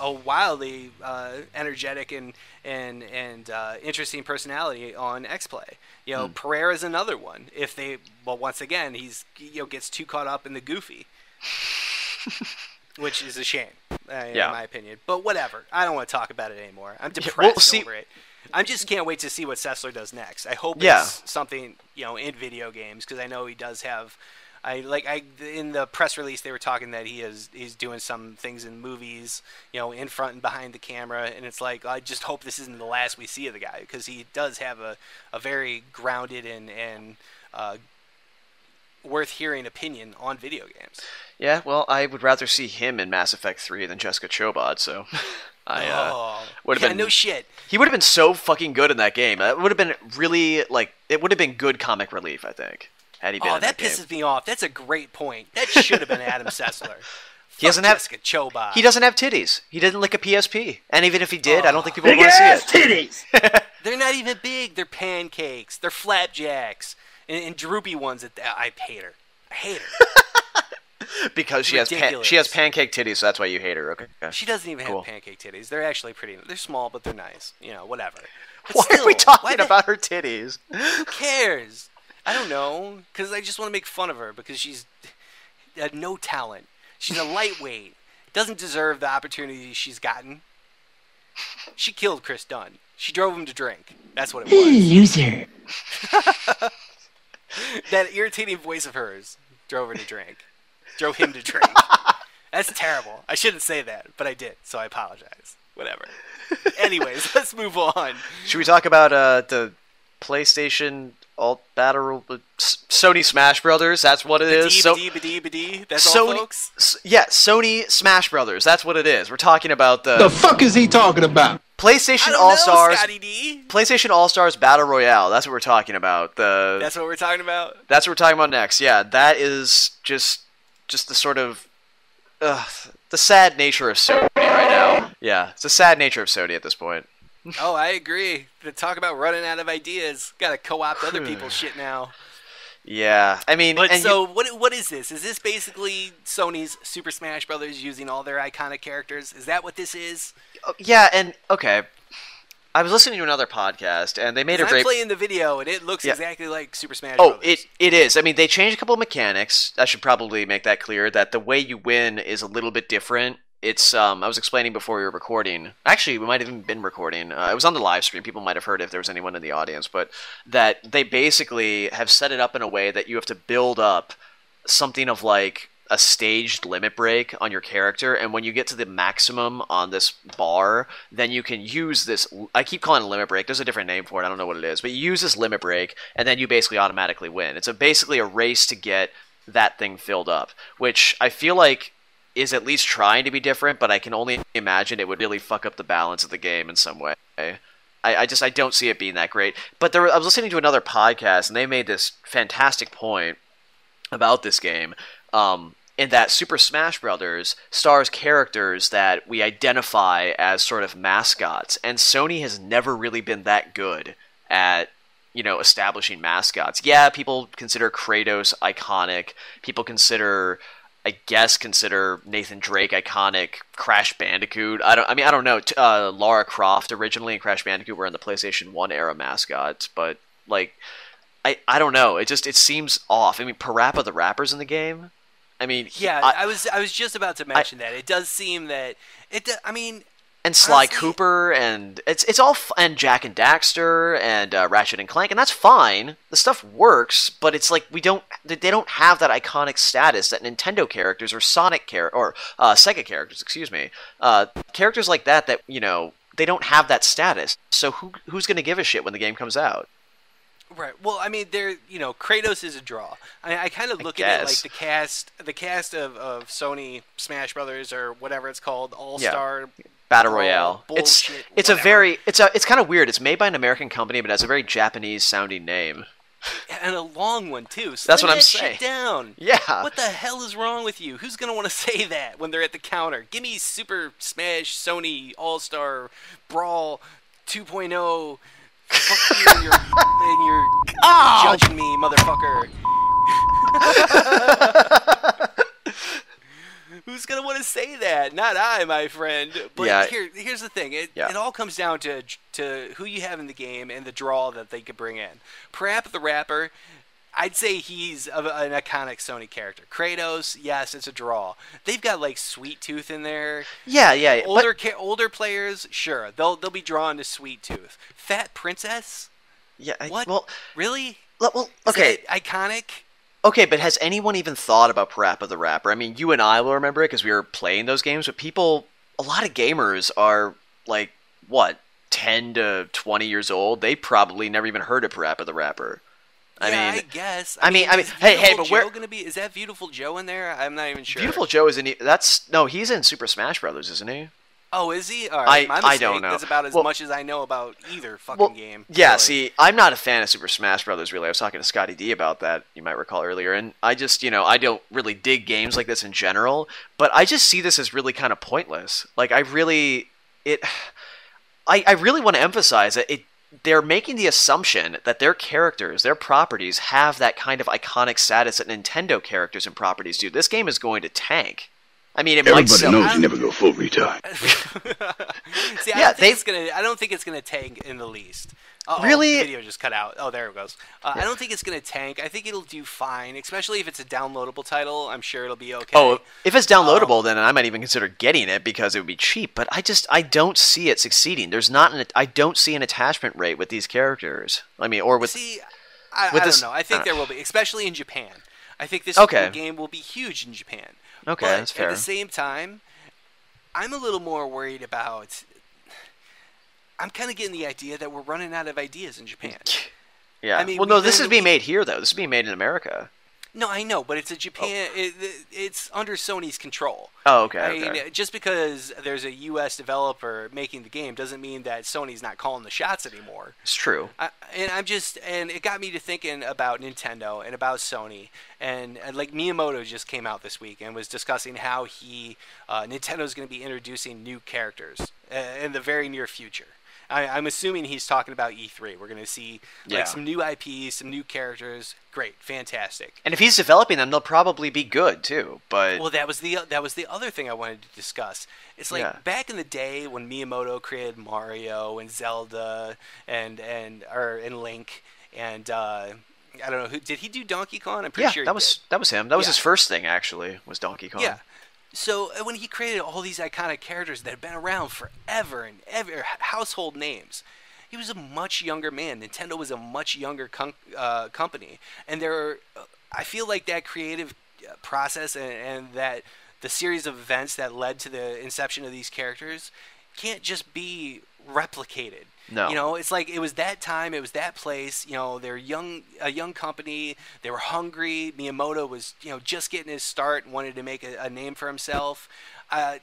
a wildly energetic and interesting personality on X-Play. Pereira's another one. Once again, he's gets too caught up in the goofy, which is a shame, in my opinion. But whatever. I don't want to talk about it anymore. I'm depressed over it. I just can't wait to see what Sessler does next. I hope it's something in video games, because I know he does have. In the press release they were talking that he's doing some things in movies, in front and behind the camera, and it's like, I just hope this isn't the last we see of the guy, because he does have a very grounded and worth hearing opinion on video games. Yeah, well, I would rather see him in Mass Effect 3 than Jessica Chobot, so would have been no shit. He would have been so fucking good in that game. It would have been really it would have been good comic relief, I think. Had he been in that pisses me off. That's a great point. That should have been Adam Sessler. He doesn't have Jessica Chobot. He doesn't have titties. He didn't lick a PSP. And even if he did, I don't think people would want to see it. Titties! They're not even big. They're pancakes. They're flapjacks. And droopy ones. I hate her. I hate her. Because she has pancake titties, so that's why you hate her. Okay. She doesn't even have pancake titties. They're actually pretty. They're small, but they're nice. Whatever. But why are we talking about her titties? Who cares? I don't know, because I just want to make fun of her, because she's no talent. She's a lightweight. Doesn't deserve the opportunity she's gotten. She killed Chris Dunn. She drove him to drink. That's what it was. Loser. That irritating voice of hers drove her to drink. Drove him to drink. That's terrible. I shouldn't say that, but I did, so I apologize. Whatever. Anyways, let's move on. Should we talk about the PlayStation Battle Sony Smash Brothers? That's what it is. That's all, folks? Yeah, Sony Smash Brothers. That's what it is. We're talking about the fuck is he talking about? PlayStation All-Stars. Scotty D. PlayStation All-Stars Battle Royale. That's what we're talking about. That's what we're talking about? That's what we're talking about next. Yeah, that is just the sort of the sad nature of Sony right now. Yeah, it's the sad nature of Sony at this point. Oh, I agree. To talk about running out of ideas, got to co-opt other people's shit now. Yeah, I mean, but what is this? Is this basically Sony's Super Smash Brothers using all their iconic characters? Is that what this is? Yeah, and okay, I was listening to another podcast, and they made a great. I'm playing the video, and it looks exactly like Super Smash Brothers. It is. I mean, they changed a couple of mechanics. I should probably make that clear. That the way you win is a little bit different. It's I was explaining before we were recording. Actually, we might have even been recording. It was on the live stream. People might have heard it if there was anyone in the audience. But that they basically have set it up in a way that you have to build up something of like a staged limit break on your character, and when you get to the maximum on this bar, then you can use this. I keep calling it a limit break. There's a different name for it. I don't know what it is, but you use this limit break, and then you basically automatically win. It's basically a race to get that thing filled up, which I feel like is at least trying to be different, but I can only imagine it would really fuck up the balance of the game in some way. I don't see it being that great. But I was listening to another podcast, and they made this fantastic point about this game, in that Super Smash Brothers stars characters that we identify as sort of mascots, and Sony has never really been that good at establishing mascots. Yeah, people consider Kratos iconic. People consider Nathan Drake iconic. Crash Bandicoot. I don't know. Lara Croft originally and Crash Bandicoot were in the PlayStation 1 era mascots, but I don't know. It seems off. I mean, Parappa the Rapper's in the game. I mean, I was just about to mention that. It does seem that and Sly Cooper, and it's all and Jak and Daxter and Ratchet and Clank, and that's fine. The stuff works, but it's like they don't have that iconic status that Nintendo characters or Sonic or Sega characters, excuse me, characters like that they don't have that status. So who's going to give a shit when the game comes out? Right. Well, I mean, Kratos is a draw. I kind of look at it like the cast of Sony Smash Brothers or whatever it's called, All-Star Battle Royale. Bullshit, it's kind of weird. It's made by an American company, but it has a very Japanese sounding name. And a long one too. That's what I'm saying. Shit down. Yeah. What the hell is wrong with you? Who's gonna want to say that when they're at the counter? Give me Super Smash Sony All-Star Brawl 2.0. Fuck you and you're judging me, motherfucker. Who's gonna want to say that? Not I, my friend. But here's the thing. It all comes down to who you have in the game and the draw that they could bring in. Parappa the Rapper, I'd say he's an iconic Sony character. Kratos, yes, it's a draw. They've got like Sweet Tooth in there. Yeah. Older players, sure, they'll be drawn to Sweet Tooth. Fat Princess. Yeah. What? Well, really? Well, okay. Iconic. Okay, but has anyone even thought about Parappa the Rapper? I mean, you and I will remember it because we were playing those games, but a lot of gamers are like, what, 10 to 20 years old? They probably never even heard of Parappa the Rapper. I guess. I mean, hey, but where gonna be? Is that Beautiful Joe in there? I'm not even sure. Beautiful Joe is in. He's in Super Smash Brothers, isn't he? Oh, is he? All right, I don't know. That's about as much as I know about either fucking game. Yeah, really. See, I'm not a fan of Super Smash Brothers, really. I was talking to Scotty D about that, you might recall earlier, and I just, I don't really dig games like this in general, but I just see this as really kind of pointless. Like, I really want to emphasize that they're making the assumption that their characters, their properties, have that kind of iconic status that Nintendo characters and properties do. This game is going to tank. I mean, everybody knows you never go full retard. See, I don't think it's gonna tank in the least. Really? The video just cut out. Oh, there it goes. I don't think it's gonna tank. I think it'll do fine, especially if it's a downloadable title. I'm sure it'll be okay. Oh, if it's downloadable, then I might even consider getting it because it would be cheap. But I don't see it succeeding. I don't see an attachment rate with these characters. I mean, or with. See, I don't know. I think there will be, especially in Japan. I think this game will be huge in Japan. Okay, but that's fair. At the same time, I'm a little more worried about. I'm kind of getting the idea that we're running out of ideas in Japan. Yeah. I mean, well, no, this is being made here, though. This is being made in America. No, I know, but it's a Japan. It's under Sony's control. Oh, okay. I mean, just because there's a U.S. developer making the game doesn't mean that Sony's not calling the shots anymore. It's true. And it got me to thinking about Nintendo and about Sony, and like Miyamoto just came out this week and was discussing how Nintendo's going to be introducing new characters in the very near future. I'm assuming he's talking about E3. We're going to see some new IPs, some new characters. Great, fantastic. And if he's developing them, they'll probably be good too. But that was the other thing I wanted to discuss. It's like back in the day when Miyamoto created Mario and Zelda and Link and I don't know did he do Donkey Kong? I'm pretty sure that was him. That was his first thing actually. Was Donkey Kong. Yeah. So when he created all these iconic characters that have been around forever and ever, household names, he was a much younger man. Nintendo was a much younger company, and I feel like that creative process and that the series of events that led to the inception of these characters can't just be replicated. No. It's like it was that time, it was that place. They're a young company. They were hungry. Miyamoto was, just getting his start and wanted to make a name for himself. I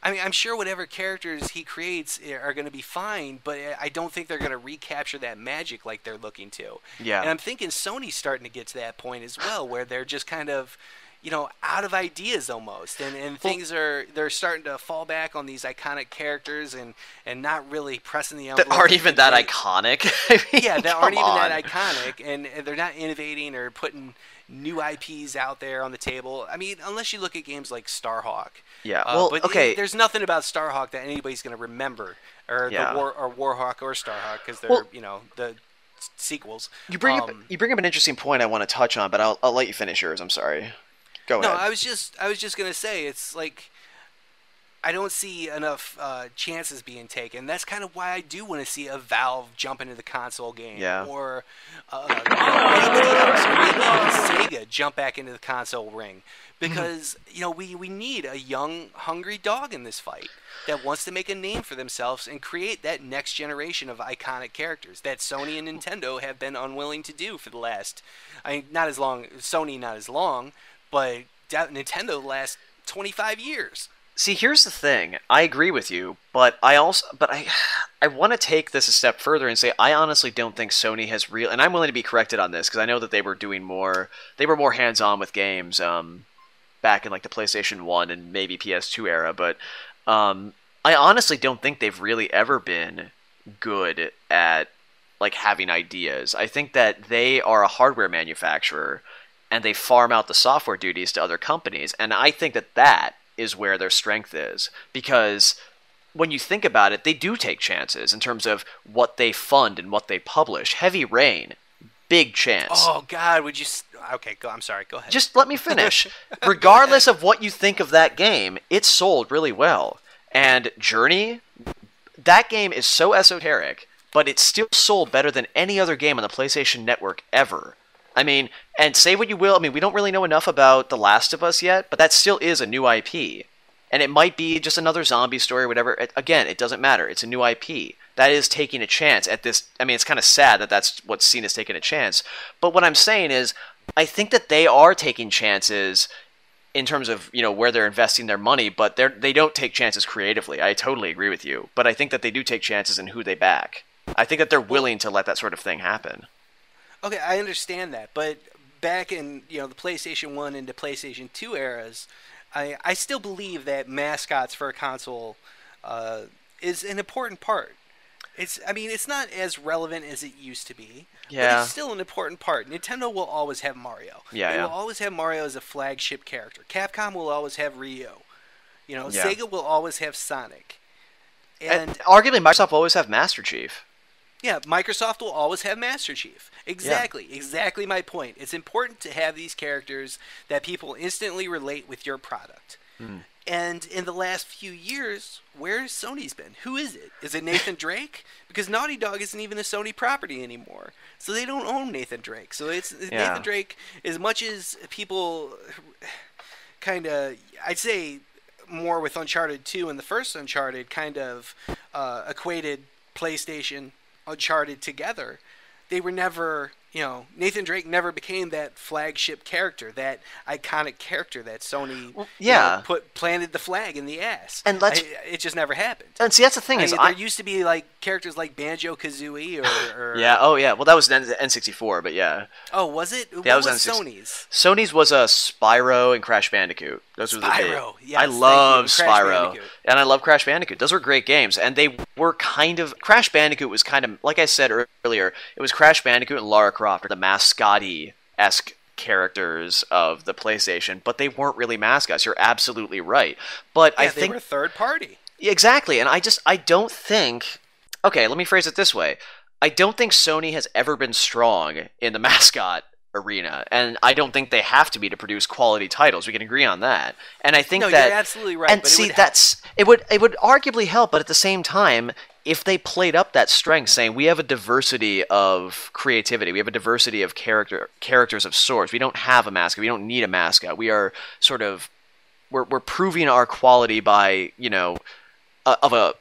mean, I'm sure whatever characters he creates are going to be fine, but I don't think they're going to recapture that magic like they're looking to. Yeah. And I'm thinking Sony's starting to get to that point as well, where they're just kind of, out of ideas almost, and things they're starting to fall back on these iconic characters and not really pressing the envelope. That aren't even that iconic. I mean, that aren't even that iconic, and they're not innovating or putting new IPs out there on the table. I mean, unless you look at games like Starhawk. Yeah. But okay. There's nothing about Starhawk that anybody's going to remember, or Warhawk or Starhawk, because they're the sequels. You bring up an interesting point I want to touch on, but I'll let you finish yours. I'm sorry. Go ahead. No, I was just gonna say it's like I don't see enough chances being taken. That's kind of why I do want to see a Valve jump into the console game, or anybody else, or maybe Sega jump back into the console ring, because we need a young, hungry dog in this fight that wants to make a name for themselves and create that next generation of iconic characters that Sony and Nintendo have been unwilling to do for the last, not as long, Sony not as long, but Nintendo the last 25 years. See, here's the thing. I agree with you, but I want to take this a step further and say I honestly don't think Sony has and I'm willing to be corrected on this because I know that they were more hands-on with games back in like the PlayStation 1 and maybe PS2 era, but I honestly don't think they've really ever been good at like having ideas. I think that they are a hardware manufacturer and they farm out the software duties to other companies. And I think that is where their strength is. Because when you think about it, they do take chances in terms of what they fund and what they publish. Heavy Rain, big chance. Oh, God, would you... Okay, I'm sorry, go ahead. Just let me finish. Regardless of what you think of that game, it sold really well. And Journey, that game is so esoteric, but it still sold better than any other game on the PlayStation Network ever. I mean, and say what you will, I mean, we don't really know enough about The Last of Us yet, but that still is a new IP. And it might be just another zombie story or whatever. Again, it doesn't matter. It's a new IP. That is taking a chance at this. I mean, it's kind of sad that that's what's seen as taking a chance. But what I'm saying is, I think that they are taking chances in terms of, where they're investing their money, but they don't take chances creatively. I totally agree with you. But I think that they do take chances in who they back. I think that they're willing to let that sort of thing happen. Okay, I understand that. But back in, the PlayStation 1 into PlayStation 2 eras, I still believe that mascots for a console is an important part. It's not as relevant as it used to be, but it's still an important part. Nintendo will always have Mario. They will always have Mario as a flagship character. Capcom will always have Ryo. Sega will always have Sonic. And arguably, Microsoft will always have Master Chief. Yeah, Microsoft will always have Master Chief. Exactly my point. It's important to have these characters that people instantly relate with your product. And in the last few years, where's Sony's been? Who is it? Is it Nathan Drake? Because Naughty Dog isn't even a Sony property anymore. So they don't own Nathan Drake. So it's Nathan Drake, as much as people kind of, I'd say more with Uncharted 2 and the first Uncharted kind of equated PlayStation Uncharted together, they were never, Nathan Drake never became that flagship character, that iconic character that Sony planted the flag in the ass. And it just never happened. And see, that's the thing there used to be like characters like Banjo-Kazooie or well, that was N64, but yeah. Oh, was it? Yeah, what was Sony's? Sony's was Spyro and Crash Bandicoot. Those were the Spyro, yes. I love Spyro. And I love Crash Bandicoot. Those were great games. And they were Crash Bandicoot was kind of, like I said earlier, it was Crash Bandicoot and Lara Croft, the mascot-esque characters of the PlayStation, but they weren't really mascots. You're absolutely right. But I think they were third party. Exactly. And I don't think... Okay, let me phrase it this way. I don't think Sony has ever been strong in the mascot arena, and I don't think they have to be to produce quality titles. We can agree on that. And I think you're absolutely right. And see, it would arguably help, but at the same time, if they played up that strength, saying we have a diversity of creativity, we have a diversity of characters of sorts. We don't have a mascot. We don't need a mascot. We are sort of we're proving our quality by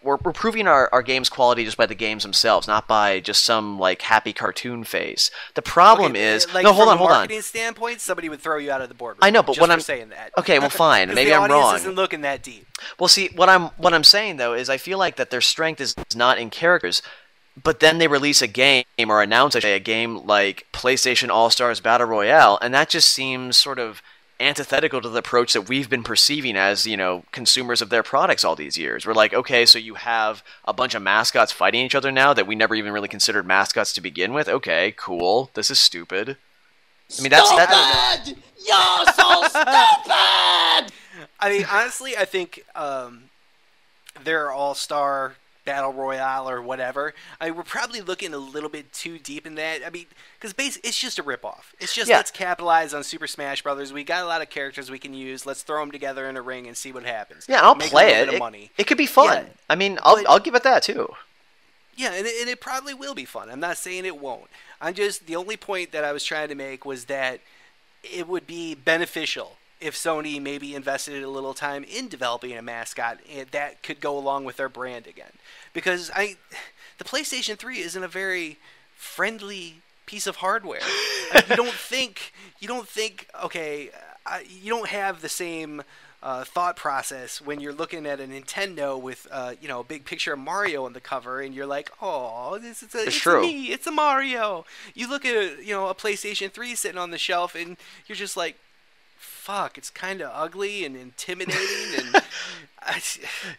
we're proving our game's quality just by the games themselves, not by just some like happy cartoon face. The problem is hold on. From a marketing standpoint, somebody would throw you out of the boardroom. I know, but when I'm saying that, okay, well, fine, maybe I'm wrong. The audience isn't looking that deep. Well, see, what I'm saying though is I feel like that their strength is not in characters. But then they release a game or announce a game like PlayStation All-Stars Battle Royale, and that just seems sort of antithetical to the approach that we've been perceiving as, consumers of their products all these years. We're like, okay, so you have a bunch of mascots fighting each other now that we never even really considered mascots to begin with? Okay, cool. This is stupid. I mean, that's... You're so stupid! I mean, honestly, I think their All-Star Battle Royale or whatever, we're probably looking a little bit too deep in that. I mean, because basically it's just a ripoff. It's just let's capitalize on Super Smash Brothers. We got a lot of characters we can use. Let's throw them together in a ring and see what happens. Yeah, I'll play it. It could be fun. Yeah, I mean, I'll give it that too. Yeah, and it probably will be fun. I'm not saying it won't. The only point that I was trying to make was that it would be beneficial if Sony maybe invested a little time in developing a mascot that could go along with their brand again. Because the PlayStation 3 isn't a very friendly piece of hardware. You don't think, okay, you don't have the same thought process when you're looking at a Nintendo with, a big picture of Mario on the cover, and you're like, oh, it's me, it's a Mario. You look at, a PlayStation 3 sitting on the shelf, and you're just like, fuck, it's kind of ugly and intimidating, and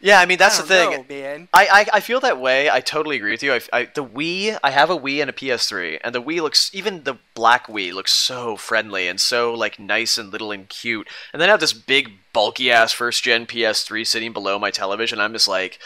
Yeah, I mean that's the thing. Know, man. I feel that way. I totally agree with you. The Wii, I have a Wii and a PS3, and the Wii looks, even the black Wii looks so friendly and so like nice and little and cute. And then I have this big bulky ass first gen PS3 sitting below my television. I'm just like,